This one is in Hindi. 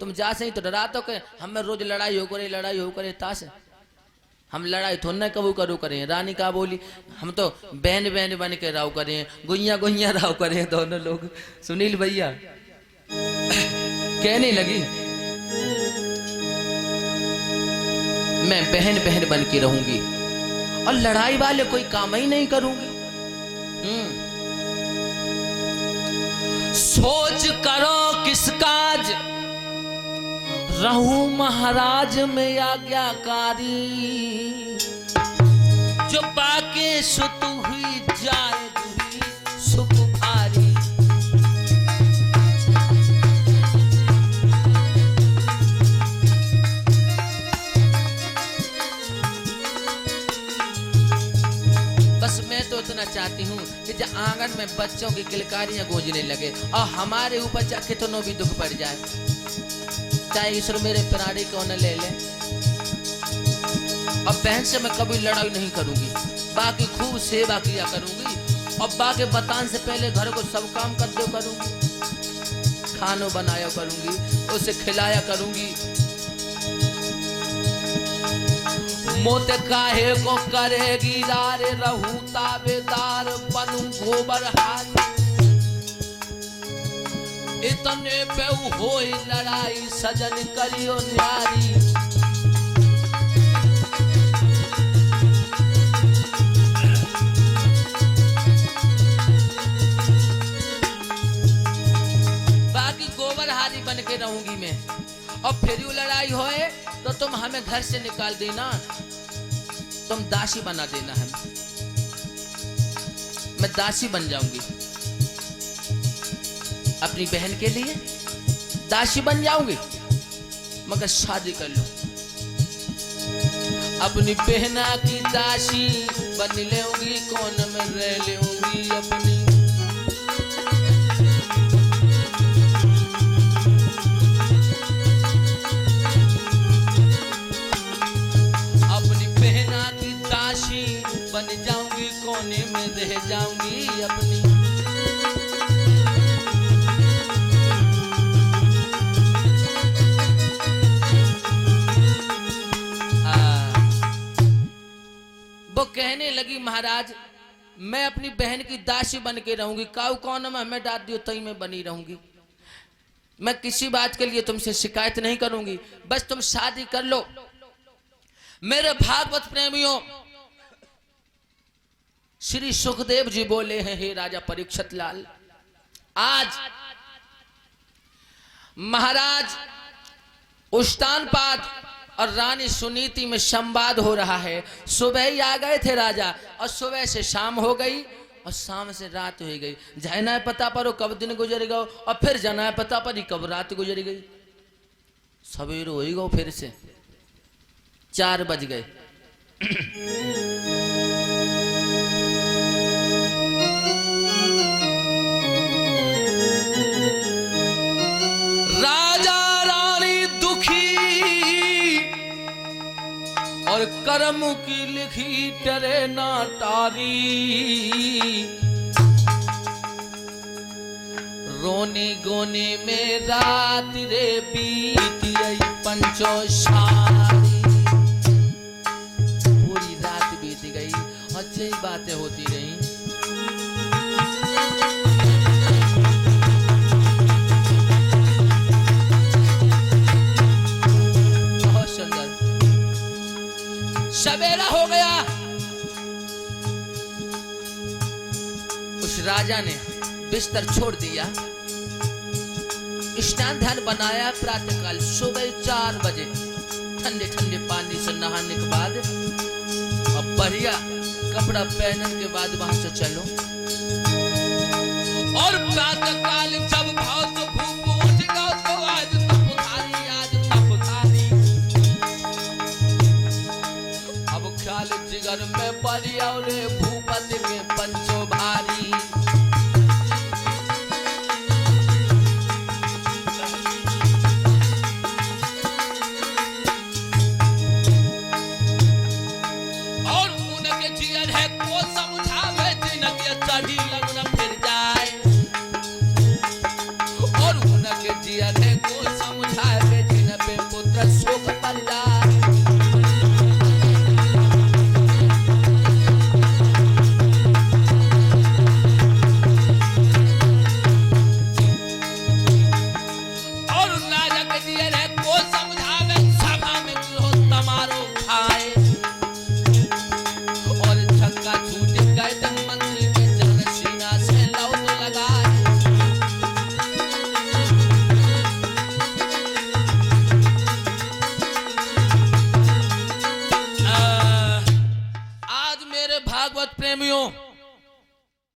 तुम जा सही तो डरा तो के हमें रोज लड़ाई हो करे ताश हम लड़ाई थोड़ा ना कबू करो करें। रानी का बोली हम तो बहन बहन बन के राव करें, गुइया गुइया राव करें दोनों लोग। सुनील भैया कहने लगी मैं बहन बहन बन के रहूंगी और लड़ाई वाले कोई काम ही नहीं करूंगी। सोच करो किस काज रहूं महाराज में आज्ञाकारी, जो बाके सुत हुई जाए सुख भारी। बस मैं तो इतना चाहती हूँ कि जब आंगन में बच्चों की किलकारियां गूंजने लगे और हमारे ऊपर चाहे कितनों भी दुख पड़ जाए, चाहे ईश्वर मेरे प्राणी को न ले ले, अब बहन से मैं कभी लड़ाई नहीं करूंगी, बाकी खूब सेवा किया करूंगी और बाकी बताने से पहले घर को सब काम कर दो करूंगी, खानो बनाया करूंगी, उसे खिलाया करूंगी। मोत काहे को करेगी रारे रहूं ताबेदार बनूं गोबर हाथ, इतने पे होई लड़ाई सजन करियो न्यारी। बाकी गोबर हारी बन के रहूंगी मैं और फिर वो लड़ाई होए तो तुम हमें घर से निकाल देना, तुम दासी बना देना है, मैं दासी बन जाऊंगी अपनी बहन के लिए, दासी बन जाऊंगी मगर शादी कर लो। अपनी बहना की दासी बन लेंगी, कौन में रह लेंगी अपनी। अपनी बहना की दासी बन जाऊंगी, कोने में रह जाऊंगी अपनी। कहने लगी महाराज मैं अपनी बहन की दासी बन के रहूंगी, काऊ कौन में हमें डांट दियो तई में बनी रहूंगी, मैं किसी बात के लिए तुमसे शिकायत नहीं करूंगी, बस तुम शादी कर लो। मेरे भागवत प्रेमियों, श्री सुखदेव जी बोले हैं हे राजा परीक्षित लाल, आज महाराज उष्टानपाद और रानी सुनीति में संवाद हो रहा है। सुबह ही आ गए थे राजा और सुबह से शाम हो गई और शाम से रात हो गई। जाना है पता पर कब दिन गुजर गया और फिर जाना है पता पर कब रात गुजर गई। सवेर हो ही गो, फिर से 4 बज गए। और कर्म की लिखी टरे ना तारी, रोने गोने में रात रे बीती आई पंचो सारी। पूरी रात बीत गई, अच्छी बातें होती रही। बहुत सुंदर। सवेरा हो गया, उस राजा ने बिस्तर छोड़ दिया, स्नान ध्यान बनाया। प्रातःकाल सुबह 4 बजे ठंडे ठंडे पानी से नहाने के बाद अब बढ़िया कपड़ा पहनने के बाद वहां से चलो। और प्रातःकाल जब भाव तो भूख उठेगा तो आज तपधारी, आज तपधारी। अब ख्याल जिगर में बढ़िया